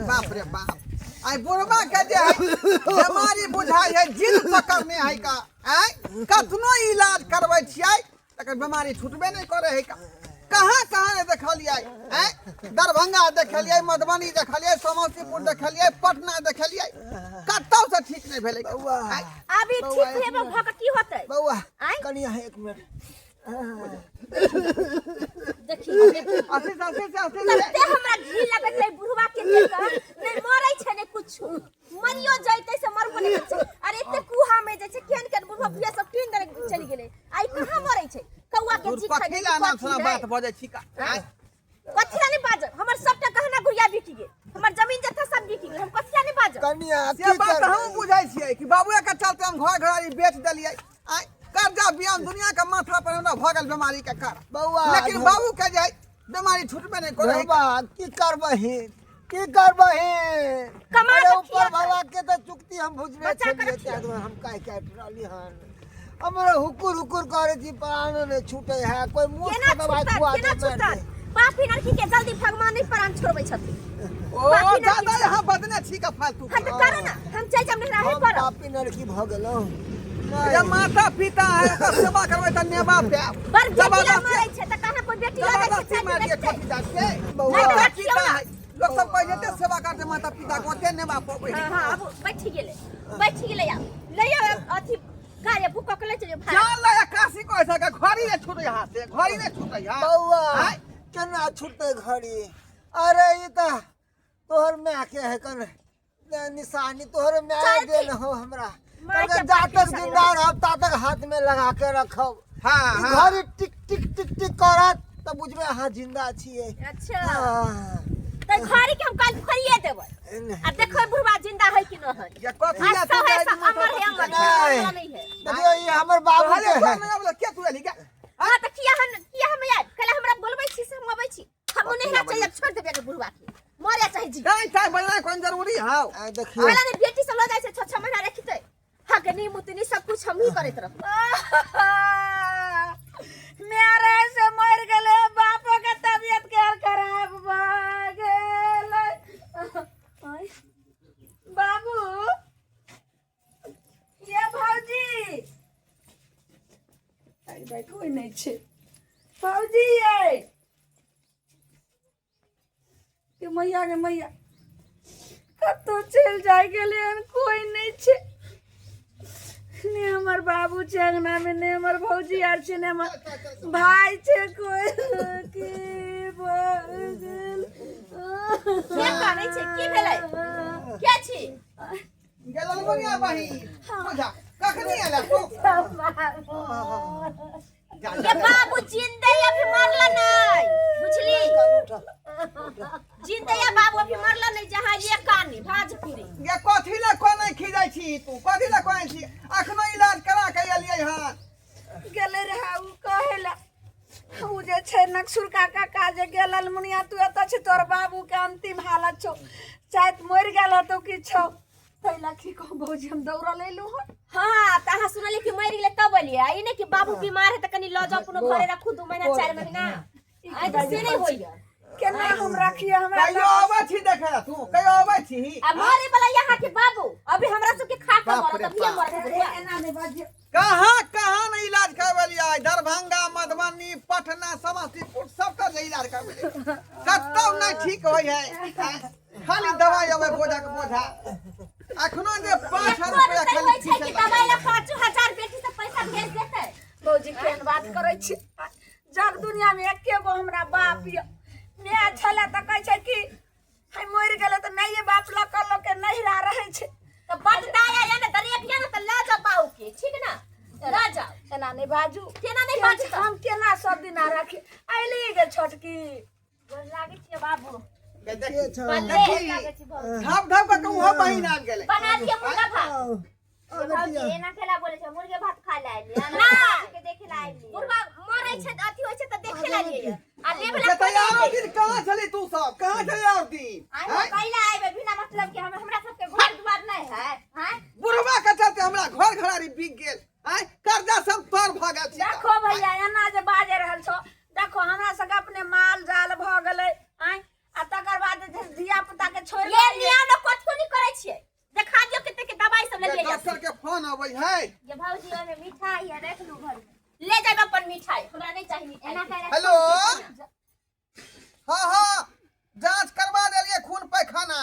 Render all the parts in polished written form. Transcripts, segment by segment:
बाप रे बाप आई बुढ़वा के जे है बीमारी बुझाई है जिद पकड़ने है का आई कतनो इलाज करबै छियै तकर बीमारी छूटबे नहीं करे है का कहाँ कहाँ ने देखलियै हैं दरभंगा देखलियै मधुबनी देखलियै समस्तीपुर देखलियै पटना देखलियै कतौ से ठीक नहीं भेलै अभी ठीक हेबे भ के की होतै बौआ कनिया है 1 मिनट देखी आसे ते हमरा घी लगत है बुढ़वा के देख नहीं मरै छै ने कुछ मरियो जइते से मरबो नहीं छै अरे एते कुहा में जे छै केन केन बुढ़वा पिया सब 3 दिन चली गेलै आई कहां मरै छै कौआ के जी खाइ कथिला नाम सुना बात बजै छी का कथिला नहीं बाज हमर सबटा गहना गुड़िया बिक गेल हमर जमीन जत्था सब बिक गेल हम कथिला नहीं बाज कनिया से बात हम बुझाई छियै कि बाबूए के चलते हम घर घरारी बेच देलियै आई कर्जा बियान दुनिया के माथा पर हमरा भगल बीमारी के कारण बौआ लेकिन बाबू के जाय बीमारी छूटबे नहीं करे बौआ की करबही कमा अरे के ऊपर खिया बाबा के तो चुक्ति हम बुझबे बचा कर छलिए त हम काहे रहली हन हमरा हुकुर करे छी प्राण ने छूटे है कोई मुंह केना से दवाई खुआ केना छूटत पापी लड़की के जल्दी भगवान नहीं प्राण छोड़बै छथिन ओ ज्यादा यहां बदने छी का फालतू हम तो करो ना हम चाहे जब नहीं रहे करो पापी लड़की भ गेलो जब माता पिता है ओकर सेवा करबै त नेबा पे पर बेटी मरै छै त कहां कोई बेटी लगे जबरदस्ती छै मार के छोटी जात के बौआ पिता है लोग सब कह जेते सेवा करते माता पिता को ओते नेबा पबै हां अब बैठ गेले यार ले अथी गाय भूख के ले चलियो भाई जान ले काशी को ऐसा के घड़ी ने छूटे यहां से घड़ी ने छूटे यहां बौआ केना छूटे घड़ी अरे ई त तोहर मां के है कन निशानी तोहर मां देन हो हमरा अगर जातक जिंदा रहब तातक हाथ में लगा के रखब हां घड़ी टिक टिक टिक टिक करत त बुझबे हां जिंदा छिए अच्छा त घड़ी के हम काल फरिए देबै आ देखै बुढ़वा जिंदा है कि न है ये कथि ला तो अमर है नहीं है देखियो ये हमर बाबू के है के तू एली का हां त किया हम याद कल हमरा बोलबै छी से हम अबै छी हम नहीं ना चाहिए छोड़ देबे के बुढ़वा के मरे चाहे जी नहीं बनना कोन जरूरी हां देखियो वाला ने बेटी से लो जाय से 6 महीना रखिते हगनी मुतनी सब कुछ हम ही करे तरफ मेरे से मर गेले बापो के तबीयत के खराब भ गेल बाबू ये भौजी आई भाई कोई नहीं छे भौजी ये मैया के मैया कतो चल जाय गेले कोई नहीं छे ने हमर बाबू छे अंगना में ने हमर भौजी आर छे ने हमर भाई छे कोई की बगल के काने छे की भेलै के छी गेलल बनिया बही बुझा कखनी आला तू ये बाबू जिंदे या फिर मरला नहीं बुझली जिंदे या बाबू अभी मरला नहीं जहां ये कानी भाज फिरी ये कथि ले कोने खिजाई छी तू कथि ले कोने छी अखनो इलाज करा के एलियै हां गेले रहा उ कहेला उ जे छै नक्सुर काका काजे गेलल मुनिया तू एत छ तोर बाबू के अंतिम हालत छौ शायद मर गेल तो कि छौ तैला की को भौजी हम दौड़ा लेलु हां त अहाँ सुनले कि मर गेले तब एलियै ई ने कि बाबू बीमार है त कनी ल जाओ अपनो घरे रखू 2 महीना 4 महीना आई त से नहीं होइया केना हम रखिए हमरा कहियो आबै छी देखे तू कहियो आबै छी आ मारे वाला यहाँ के बाबू अभी हमरा सब के खा के मरत अभी मरत एना नहीं बाजिए कहां नहीं इलाज करबलिया दरभंगा मधुबनी पटना समस्तीपुर सब का इलाज करबलिया कतौ नहीं ठीक होय है खाली दवाई आवे बोझा के बोझा अखनो जे 5,000 रुपया खाली छै कि दवाई ला 5,000 बेटी से पैसा भेज देते भौजी केन बात करै छी जग दुनिया में एके गो हमरा बाप य ने छला त कहै छै कि हम मर गेले त नहीं बाप ला कर लो के नहीं रह रहे छै त बड दाया या ने दरिया न त ला जा पाऊ के ठीक ना ला जा एना नहीं बाजू केना नहीं बाजू हम केना सब दिन आ रखे आइली गे छोटकी गोर लागे छी बाबू देखिए लागे छी धप धप का कहूं हो बहिन आ गेले बना दिए मुर्गा भात एना खेला बोले छै मुर्गे भात खा ले ना के देखे ला आइली मुर्गा मरै छै अथी होय छै त देखे ला लिए आ लेबला तैयार दिन कहां चली तू सब कहां तैयार दिन आइ कैला आइबे बिना मतलब के हमरा सब के घर दुआर नहीं है हैं बुढ़वा के चलते हमरा घर घरारी बिक गेल हैं कर्जा सब तोर भ गेल छी देखो भैया एना जे बाजे रहल छो देखो हमरा सब अपने माल जाल भ गेलै हैं आ तकर बाद धिया पुता के छोड़ ले बनबै है। ये भौजी में मिठाई है, देख लू घर में। ले जाए अपन मिठाई, हमरा नहीं चाहिए मिठाई। हेलो हाँ हाँ जांच करवा देलिए खून पैखाना।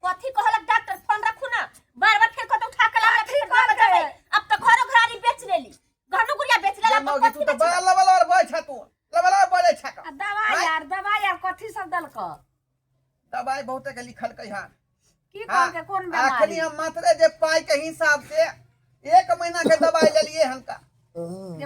कथी कहलक डॉक्टर, फोन रखू ना, बार-बार फिर कत उठा के लाके फिर घर गए। अब तो घरो घरारी बेच लेली, घरनु गुड़िया बेच लेला। मौगी तू तो बड़ा लवलवर बोल छ, तू लवलवर बोले छ का। दवाई यार कथी सब दल क दवाई बहुते के लिखल कई हां की कहल के कोन बीमारी। आखनी हम मात्रे जे पाई के हिसाब से 1 महीना के दवाई ले लिए हमका,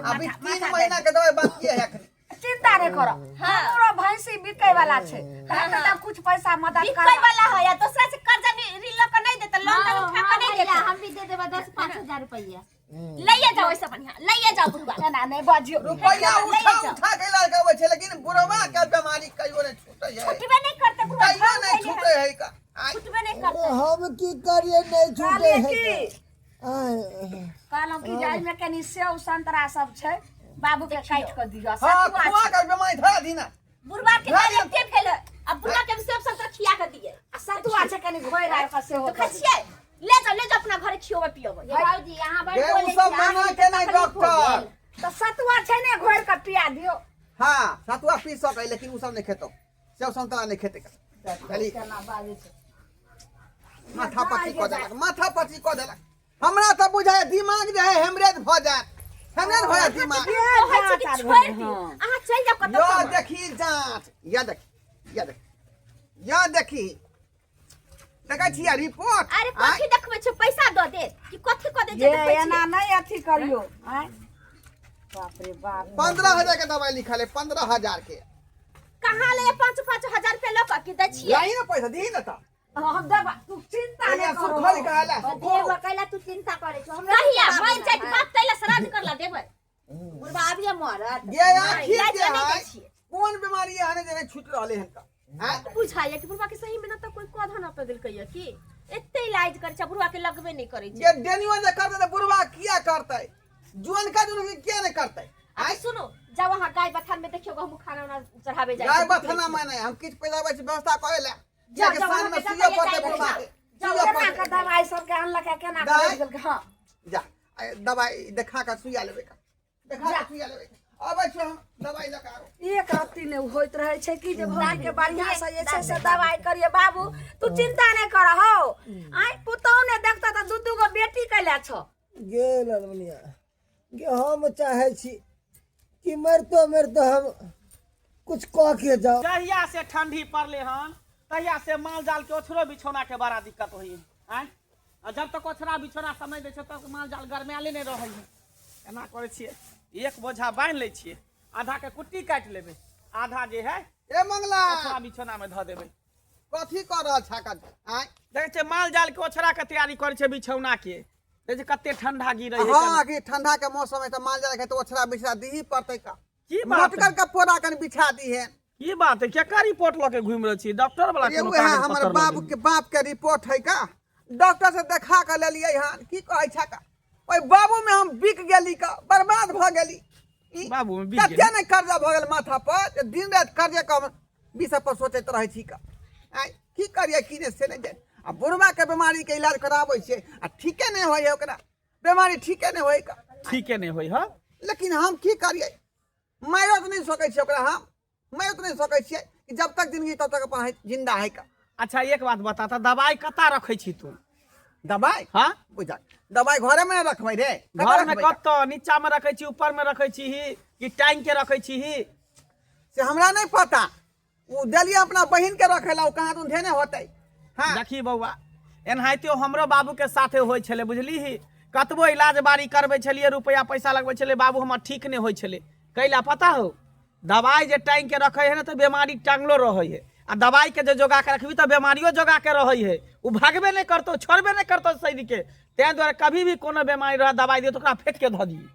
अभी 3 महीना के दवाई बाकी है अखनी। चिंता नहीं करो, हमरो भैंसी बिकै वाला छे, हमरा कुछ पैसा मदद कर। बिकै वाला है या दूसरा से कर्जा ऋण क नहीं देता, लोन तो उठा के नहीं देता। हम भी दे देबा 10-5 रुपया। लइए जाओ ऐसे बढ़िया, लइए जाओ बुढ़वा। ना नहीं बाजियो, रुपया उठा के ला के छे, लेकिन बुढ़वा के बीमारी कहियो नहीं छूटे है। छूटबे नहीं करते बुढ़वा, कहियो नहीं छूटे है का। छूटबे नहीं करते। हम की करिए नहीं छूटे है। कहलौं कि जाई में कनी सेव संतरा सब छै, बाबू के काट के दियो। हां सतुआ खुआ के बीमारी धरा दी ना। बुढ़वा के गाड़ी के भेल, अब बुढ़वा के सेव संतरा खिया के दिए। आ सतुआ छै कनी घोइ राय के सेव तो खछिए। ले जाओ अपना घर खियोबे पियोबे। बाबूजी यहां बैठ बोले ये सब मना के नहीं डॉक्टर। तो सतुआ छै ने घोइ के पिया दियो। हां सतुआ पी सकै, लेकिन उ सब नहीं खेतो, सेव संतरा नहीं खेते का। खाली केना बाजे छै, माथा पट्टी क देलक, माथा पट्टी क देलक। हमरा त बुझाय दिमाग जे है हेमरेज भ जात, हेमरेज भ जात दिमाग। छोड़ दी अहाँ चल जाओ कत। यो देखी जांच, या देखी देखै छियै रिपोर्ट। अरे कथी देखबै छै, पैसा द दे कि कथी क दे छै। ये एना नहीं अथी करियो। आय बाप रे बाप, 15,000 के दवाई लिखल है, 15,000 के। कहां ले 5-5 हजार रुपया ल के दै छियै। लाई ना पैसा दी ना त। हम देबा, तू चिंता नहीं करो। सुखल कहला देबा कैला, तू चिंता करे छो। हमरा कहिया मर जाय बाप तैला श्राद्ध करला देबै। बुढ़वा आबिए मरत। ये आखिर के है कौन बीमारी आने जे छूट रहले हन का। हां बुझाइए कि बुढ़वा के सही में न त कोई कोधा न पे देलकै या कि एते इलाज कर छ, बुढ़वा के लगबे नहीं करे छै। ये डेनियो जे करते त बुढ़वा किया करतै, जुआन का जुन किया नहीं करतै। आई सुनो, जब वहां गाय बथान में देखियो हम खाना ना चढ़ावे जाय। गाय बथना माने हम किछ पैसा बच व्यवस्था करे ले। जे के सान में सुइया पड़ते बुढ़वा के। सुइया का दवाई सब के अनलक केना कर देलकै। हां जा दवाई देखा का सुइया लेबे का, देखा का सुइया लेबे का। अबै छ हम दवाई लगा आरो। एक रत्ती ने होइत रहे छै कि जे भौजी के बढ़िया से जे छै से दवाई करिए। बाबू तू चिंता नहीं कर हो। आई पुतौ ने देखता त दू गो बेटी कैला छ। गे ललमनिया गे, हम चाहे छी कि मरतो हम कुछ कह के जाओ। जहिया से ठंडी पड़ले हन तहिया से माल जाल के ओछरो बिछौना के बड़ा दिक्कत होई है। जब तक ओछरा बिछौना समय दे छै तब माल जाल गरमाले नहीं रहै है। एना करे छिए, एक बोझा बांध ले छिए, आधा के कुट्टी काट लेबे, आधा जे है ए मंगला ओछरा बिछौना में ध देबे। कथी कर रहल छ का। आय देखे छै माल जाल के ओछरा के तैयारी करे छै बिछौना के। देखे कते ठंडा गिरै है। हां कि ठंडा के मौसम है त माल जाल के तो ओछरा बिछा दी पड़तै का। की बात मोटकर का पोरा कन बिछा दी है। की बात है, केका रिपोर्ट ल के घुम रहल छी, डॉक्टर वाला ये कोनो है कागज हमर पत्तर बाप के रिपोर्ट है का। डॉक्टर से देखा के लेलिए हन, की कहै छ का। ओइ बाबू में हम बिक गेली का, बर्बाद भ गेली। बाबू में बिक कते गेली। नहीं कर्जा भ गेल माथा पर, दिन रात कर्जे का विषय पर सोचैत रहै छी का। आय की करिए की ने से नहीं जाय। आ बुढ़वा के बीमारी के इलाज कराबै छै आ ठीके नहीं होय है ओकरा, बीमारी ठीके नहीं होय का। ठीके नहीं होई ह। लेकिन हम की करिए, मारो तो नहीं सकै छी ओकरा, हम मारो तो नहीं सकै छी कि जब तक जिंदगी तब तक अपन जिंदा है का। अच्छा एक बात बता, त दवाई कता रखै छी तू। दवाई हाँ बुझा, दवाई घरे में रखबै रे। घर में कत नीचा में रखै छी, ऊपर में रखै छी ही कि टांग के रखै छी ही से हमरा नहीं पता। वो देलिए अपना बहिन के रखेला, कहाँ तुम धेने होतै। हाँ देखी बौआ, एनाहिते हमरो बाबू के साथे होइ छले, बुझली ही। कतबो इलाज बारी करबै छलिए, रुपया पैसा लगबै छले, बाबू हमर ठीक नहीं होइ छले। कैला पता हो, दवाई जे टांग के रखे है ना तो बीमारी टांगलो रहे है, आ दवाई के जो जोगा के रखबी तो बीमारियों जोगा के रहे है। वो भागबे नहीं करतो, छोड़बे नहीं करतो शरीर के। तै द्वारे कभी भी कोनो बीमारी रह दवाई दियो तो ओकरा फेंक के ध दिए।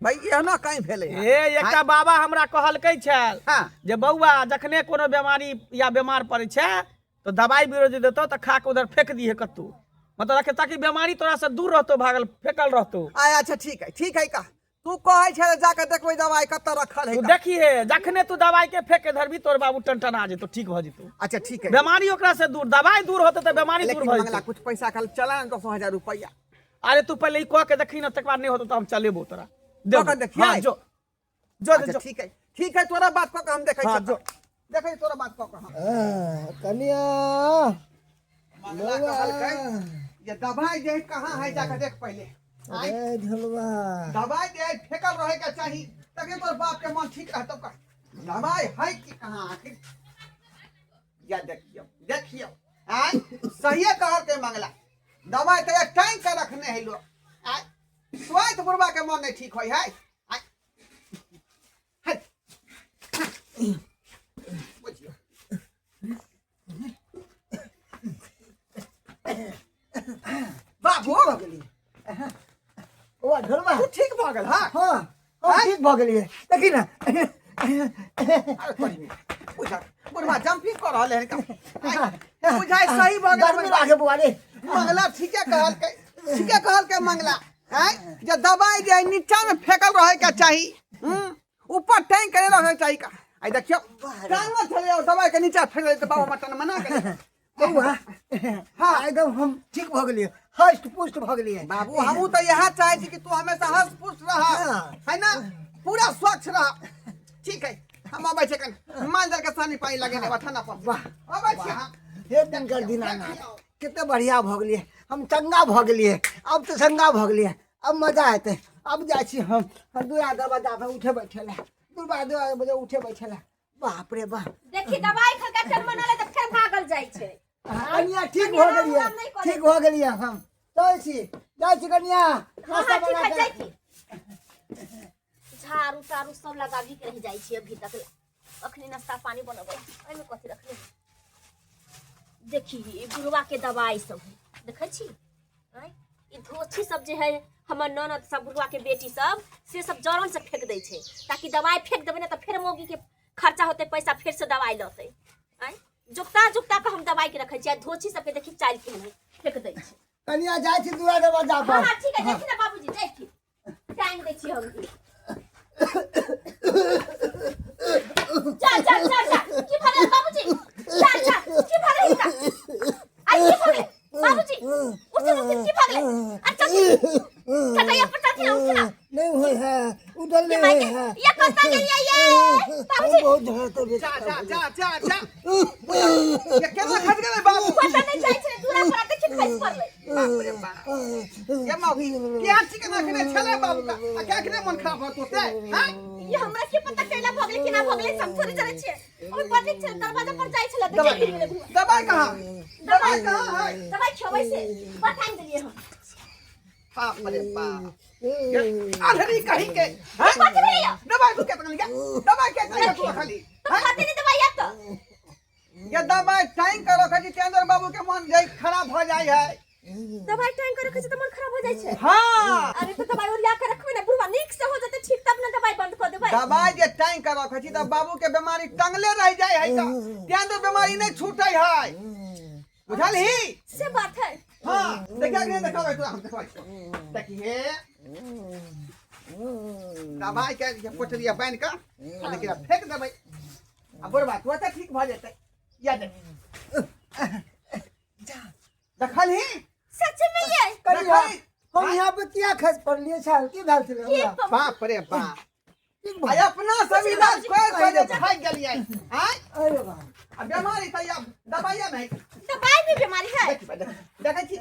भाई ये ना कहीं भेले ए एकटा बाबा हमरा कहलकै छल हाँ। जे बौआ जखने कोनो बीमारी या बीमार पड़े छै तो दवाई बीरो जे देतो तो खा के उधर फेंक दिए कतौ, मतलब रखे ताकि बीमारी तोरा से दूर रहतो, भागल फेंकल रहतो। अच्छा ठीक है का। तू कहै छै जाके देखबै दवाई कत रखल है तू का। देखिए जखने तू दवाई के फेंक के धरबी तोर बाबू टनटना जेतो, ठीक भ जेतो। अच्छा ठीक है। बीमारी ओकरा से दूर, दवाई दूर होते तो बीमारी दूर लेकिन भ मंगला जेतो। कुछ पैसा कल चला 10,000 रुपया। अरे तू पहले ई कह के देखी ना, तक बाद नहीं होता तो हम चलेबो तोरा कह के देखिए। हाँ, जो जो अच्छा जो ठीक है तोरा बात कह के हम देखै हाँ, छी जो। देखै तोरा बात कह के हम कन्या मंगला कहलकै ये दवाई जे कहाँ है जाके देख पहले। अरे झलवा दवाई जे फेकल रहे के चाहिए तके तोर बाप के मन ठीक रहतो का। दवाई है कि कहाँ आखिर या देखियो आय सही कहल के मंगला दवाई तो एक टाइम का रखने है लोग आय स्वास्थ्य बुढ़वा के मन नहीं ठीक होई है आय बुझियो बाबू भ गेली ओ झलवा तू ठीक भ गेल हां हाँ हाँ ठीक भ गेली देखी ना बुढ़वा जंपिंग कर रहले है का बुझाई सही भ गेल गर्मी लागे बुआ रे मंगला ठीके कहल के मंगला हैं जे दवाई जे नीचा में फेकल रहे के चाहिए ऊपर टैंक करे रहे चाहिए का आई देखियो टांग में चले और दवाई के नीचा फेंक दे तो बाबा मटन मना करे बउआ हाँ एकदम हम ठीक भ गेली हष्ट पुष्ट भ गेली बाबू हमू तो यह चाहे छी कि तू हमेशा हंस पुष्ट रह है ना पूरा स्वच्छ रह ठीक है हम आबै छै कन मालदर के सानी पानी लगे ने ठंडा पर वाह आबै छी हां हे दिनकर दीनानाथ कितने बढ़िया भ गेलिए हम चंगा भ गेलिए अब तो चंगा भ गेलिए अब मजा आते अब जाइ छी हम दूरा दरवाजा पे उठे बैठेला दूरा बजे उठे बैठेला बाप रे बाप देखी दवाई खा के चल मनाले त फिर भागल जाइ छै। कन्या ठीक हो गेलिए ठीक हो गेलिए हम जाइ छी कन्या नाश्ता ठीक बना है जाइ के छी। झाड़ू तारू सब लगाबी के रह जाइ छी अभी तक अखनी नाश्ता पानी बनबै एमे कथि रखले देखी ई बुढ़वा के दवाई सब देखै छी आय ई धोछी सब जे है हमर ननद सब बुढ़वा के बेटी सब से सब जरन से फेंक दै छै ताकि दवाई फेंक देबै ना त फिर मोगी के खर्चा होते पैसा फिर से दवाई लते आय जुकता के हम दवाई के रखै छी धोछी सब के देखी चाल के हम फेंक दै छै। कन्या जाइ छी दूरा दरवाजा पर हां ठीक है देखी ना बाबूजी जाइ छी टाइम दै छी हम जा की भले बाबूजी जा की भले हिका आई की भले बाबूजी उठे की भले अच्छा कतैया पता थी उठना नहीं होय है उधर नहीं होय है ये करता नहीं है ये बाबूजी बहुत झड़ तो जा ये केना खट गेलै बाबू पता नहीं जाय छै दूरा पर देखि खस पड़ले बाप रे बाप ये मौगी क्या चिकन रखने छले बाबू का आ क्या के मन खराब होत होते हां ये हमरा के पता कैला भगले कि ना भगले सब थोड़ी जाने छै ओइ पर देख छै दरवाजा पर जाय छले त गिर गेलै दवाई कहां है दवाई खेबै से बताइ देलिए हम बाप रे बाप आधरी कहीं के हां कथि भैया दवाई तू केतना लिया दवाई केतना तू खाली तो खाते नहीं दवाई अब तो ये दवाई टाइम करो खजी चंद्र बाबू के मन जाई खराब हो जाय है दवाई टाइम करे छै त मन खराब हो जाय छै। हां अरे तो दवाई और ला के रखबे ना बुढ़वा नीक से हो जते ठीक तब ना दवाई बंद कर देबै दवाई जे टाइम करो खजी त बाबू के बीमारी टंगले रह जाय है का चंद्र बीमारी नहीं छूटै है बुझल ही से बात है। हां देखा के देखावे तू हम देखा देखिए दवाई के पोटलिया बांध के आ देखिए फेंक देबै आ बुढ़वा तो ठीक भ जेतै या देख देखल ही सच में ये कन्या हम यहाँ पे क्या खस पड़लिए छाल की धाल से ये बाप रे बाप आई अपना सब इलाज कोई खाई गेलिए हां अरे बाप आ बीमारी त या दवाइया नहीं दवाई भी बीमारी है देखै छी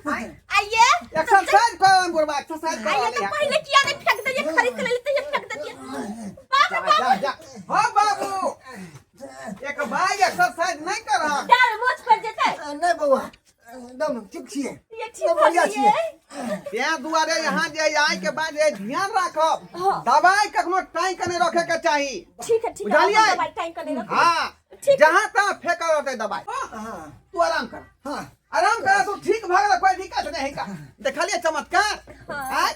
हां आइए एक्सरसाइज कर बुढ़वा एक्सरसाइज कर आइए तो पहले किया नहीं फेंक दे खरीद के लेते ये फेंक देती बाबू जा हां बाबू एक भाई एक्सरसाइज नहीं कर रहा डाल मोच पर जेते नहीं बउआ एकदम ठीक छिए ये ठीक हो छिए त्या दुआरे यहाँ जे आई के बाद ये ध्यान रखब हाँ। दवाई कखनो टाइम के नहीं रखे के चाहिए ठीक है बुझलिए? दवाई टाइम कर देना हाँ ठीक। जहाँ तहाँ फेंकल रहते दवाई हां तू आराम कर हां आराम कर तू ठीक भाग कोई दिक्कत नहीं है का देखलिए चमत्कार हाँ। आय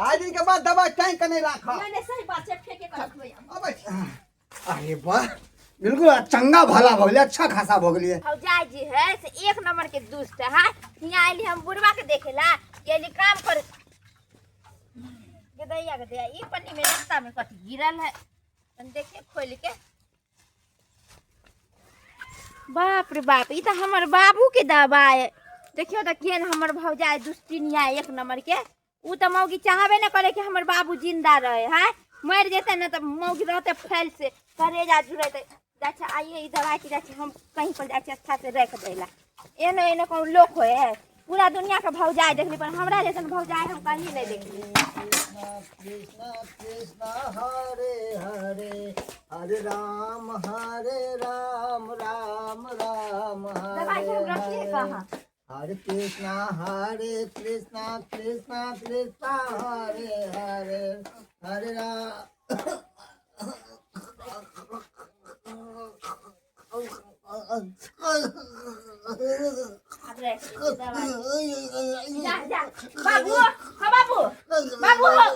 आज दिन के बाद दवाई टाइम के नहीं रखा मैंने सही बात है फेंके कर रखबे अबे अरे वाह बिल्कुल चंगा भला भ गेलिए अच्छा खासा भ गेलिए भौजाई जी है से एक नंबर के दुष्ट है यहाँ आइली हम बुढ़वा के देखेला गेली काम कर गदैया गदैया ई पन्नी में रास्ता में कथी गिरल है तन देखिए खोल के बाप रे बाप ई तो हमर बाबू के दवा है देखियो तो केन हमर भौजाई दुष्टिनिया एक नंबर के। उ तो मौगी चाहबे न करे कि हमर बाबू जिंदा रहे है। मर जेते न तो मौगी रहते फैल से करेजा जुड़ते। जाछे आइए ई दवाई की जाछे हम कहीं पर जाछे अच्छा से रख देला। एने एने कोन लोक होए है। पूरा दुनिया के भौजाई देखली पर हमरा जैसन भौजाई हम कहीं नहीं देखली। कृष्ण कृष्ण हरे हरे हरे राम राम राम दवाई हम रखिए कहाँ? हरे कृष्ण कृष्ण कृष्ण हरे हरे हरे राम जा जा बाबू हो बाबू बाबू हो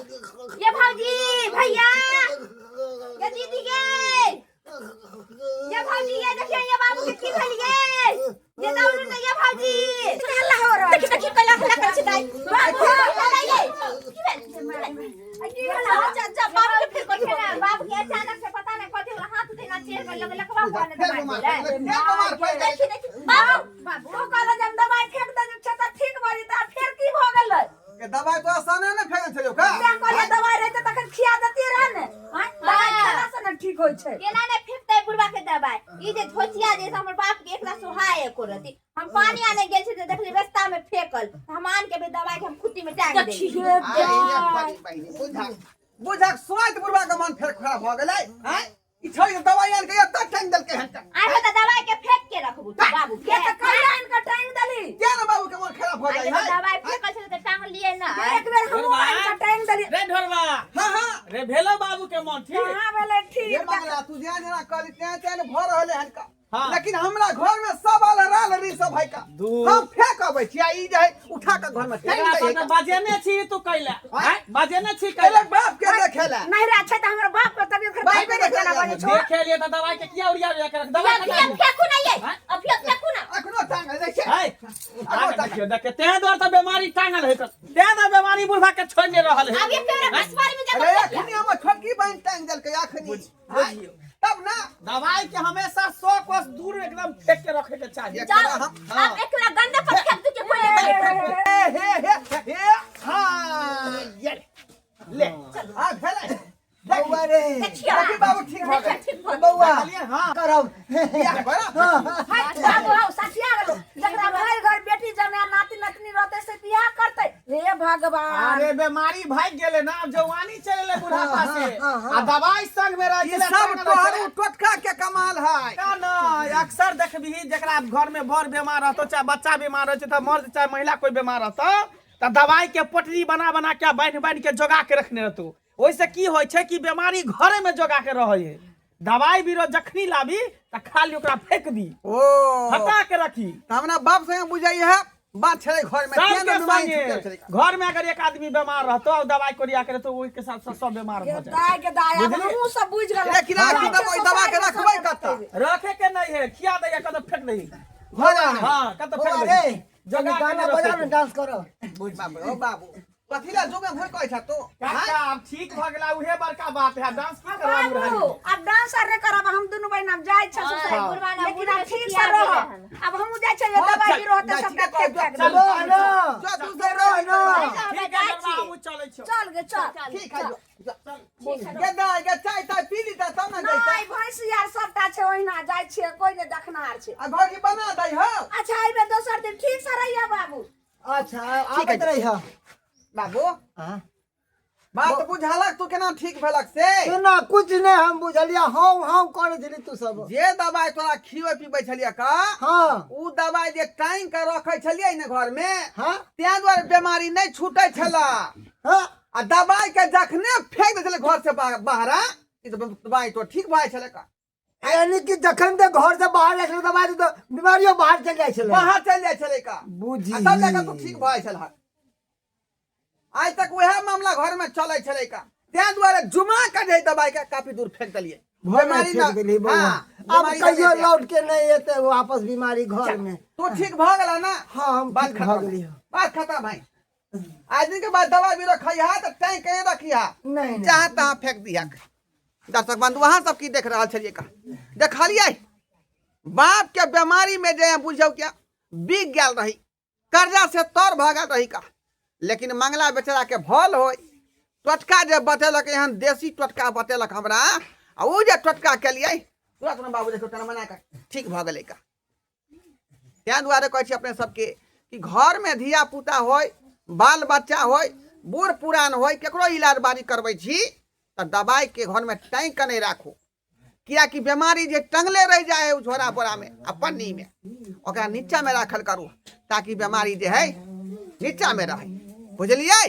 ये भौजी भैया ये दीदी के ये भौजी ये देखिए ये बाबू के की भइल गे ये दाउन ने ये भौजी हल्ला हो रहा देखि देखि कला हल्ला कर छिटाई बाबू हल्ला ये की हल्ला जा बाबू के फिर कोठे ना बाबू के अचानक से पता नहीं कथि होला हाथ देना चेहर पर लगलकवा कोने बाबू बाबू तो कहला जब दवाई फेंक दे छता ठीक भरी त फिर की भ गेलै के दवाई तो आसाने न फेंक छलियो का क्या करे दवाई रहते तखन खिया देती रह ने दवाई खाना से न ठीक होय छै केना ने फेंकतै बुढ़वा के दवाई ई जे धोचिया जे हमर बाप के एकरा सुहाय एको रति हम पानी आने गेल छी त देखली रास्ता में फेकल हम आन के भी दवाई के हम खुट्टी में टांग दे बुझा स्वाद बुढ़वा के मन फेर खराब भ गेलै हैं ई छै दवाई आन के एत टांग देल के हन आइ त दवाई के फेंक के रखबू तू बाबू के त कहिया इनका टाइम दली क्या ना बाबू के मन खराब हो जाई है दवाई फेंकल छले त टांग लिए ना एक बेर हम इनका टाइम दली रे ढोरवा हां हां रे भेलो बाबू के मन ठीक हां भेले ये ठीक मामला तू ध्यान देना कल तेन भर रहले हन का हाँ। लेकिन हमरा घर में सब अलराल री सब है का दूर। हम फेंक अबै छी आ ई जे है उठा के घर में फेंक एकरा दे साथे बजेने छी तू कैला हैं बजेने छी कैले कैला बाप के देखेला नहीं रे अच्छा त हमर बाप के तबियत बाप खराब के है देखेला बने छो देखे लिए त दवाई के किया उड़िया के रख दवाई अब फेंकू ना ये अब फेंकू ना अखनो टांग देखे है देखियो देखे तें द्वार त बीमारी टांगल है त तें ना बीमारी बुढ़वा के छोड़ने रहल है अब ये फेर बसवारी में अरे जा अखनी हम छोटकी बहन टांग देल के अखनी बुझियो तब ना दवाई के हमेशा 100 कोस दूर एकदम फेंक के रखे के चाहिए एकरा हम अब एकला गंदा पर फेंक दू के कोई हे हां ये ले आ भेले बउआ रे देखी बाबू ठीक भ गए बउआ चलिए हां करब या बड़ा हाय बाबू आओ सचिया गेलो जकरा भर घर बेटी जमे नाती नतनी रहते से बियाह करते हे भगवान अरे बीमारी भाग गेले ना जवानी चले बुढ़ापा से आ दवाई संग में रह ये सब तोहर टोटका के कमाल है ना ना अक्सर देखबी जकरा घर में बड़ बीमार रहतो चाहे बच्चा बीमार रहतो त मर्द चाहे महिला कोई बीमार रहतो त दवाई के पोटली बना बना के बांध के जोगा के रखने रहतो ओइसे की होय छै कि बीमारी घरे में जोगा के रहै है दवाई बीरो जखनी लाबी त खाली ओकरा फेंक दी ओ हटा के रखी हमरा बाप से बुझाई है बात छले घर में सबके केना बीमारी संगे छुटल छले घर में अगर एक आदमी बीमार रहतो और दवाई कोरिया करे तो ओइ के साथ सब बीमार हो जाए दाय के दाय अब हमहु सब बुझ गेल लेकिन आखिर दवा के रखबै कत रखे के नहीं है खिया दैया कत फेंक दही हो जा हां कत फेंक बउआ दही रे जगह गाना बजा में डांस करो बाबू बाबू कथिला जोगे भर कहै छ तो काका अब ठीक भ गेला उहे बड़का बात है डांस की करवाबू बाबू रही अब डांस रे करब हम दुनु बहिन अब जाय छ गुरबाना लेकिन अब ठीक से रह अब हमहु जाय छ दवाई भी रहते सब फेंक फेंक चलो ना जो तू दे रहो ना ठीक है बाबू चलै छौ चल गे चल ठीक है ये दाई के चाय ताय पी ली त तब ना नहीं जाई भैंस यार सबटा छै ओहिना जाय छियै कोई ने देखनार छै आ घर की बना दई हो अच्छा आइबे दोसर दिन ठीक से रहिया बाबू अच्छा आबत रही है बाबू हां बात बुझालक तू केना ठीक भेलक से ना कुछ नहीं हम बुझलिया हम कर दिली तू सब जे दवाई तोरा खियो पीबै छलिया का हां उ दवाई जे टाइम के रखै छलियै ने घर में हां त्या द्वारे बीमारी नहीं छूटे छला हां आ दवाई के जखने फेंक दे छले घर से बाहर ई तो दवाई तो ठीक भाई छले का यानी कि जखन ते घर से बाहर जाय छले दवाई तो बीमारियों बाहर चल जाय छले बाहर चल जाय छले का बुझी आ तब जाके तू ठीक भाई छल आज तक वह मामला घर में चले छले का त्या द्वारे जुमा के दे दवाई के काफी दूर फेंक देलिए बीमारी ना अब कहियो लौट के नहीं आते वापस बीमारी घर में तू ठीक भ गेला ना हां हम बात ठीक खत्म भाग लियो बात खत्म भाई आज दिन के बाद दवा भी रखिया तो टैंक कहीं रखिया नहीं जहाँ तहाँ फेंक दिया दर्शक बंधु वहां सब की देख रहा छलिए का देखलिए बाप के बीमारी में जे बुझौ क्या बिक गेल रही कर्जा से तौर भगल रही का, लेकिन मंगला बेचारा के भल हो। टोटका जे बतेलक एहन देसी टोटका बतेलक हमरा, आ उ जे टोटका केलिए तुरंत में बाबू देखो मना कर ठीक भ गेलै का। तैं दुआरे कहै छी अपने सबके कि घर में धिया पुता होय, बाल बच्चा होय, बूढ़ पुरान होय, केकरो इलाज बारी करबै छी त दवाई के घर में टाँग के नहीं राखू, कियाकि बीमारी जे टंगले रह जाए है झोरा बोरा में आ पन्नी में, ओकरा नीचा में राखल करू ताकि बीमारी जे है नीचा में रहे। बुझलिए।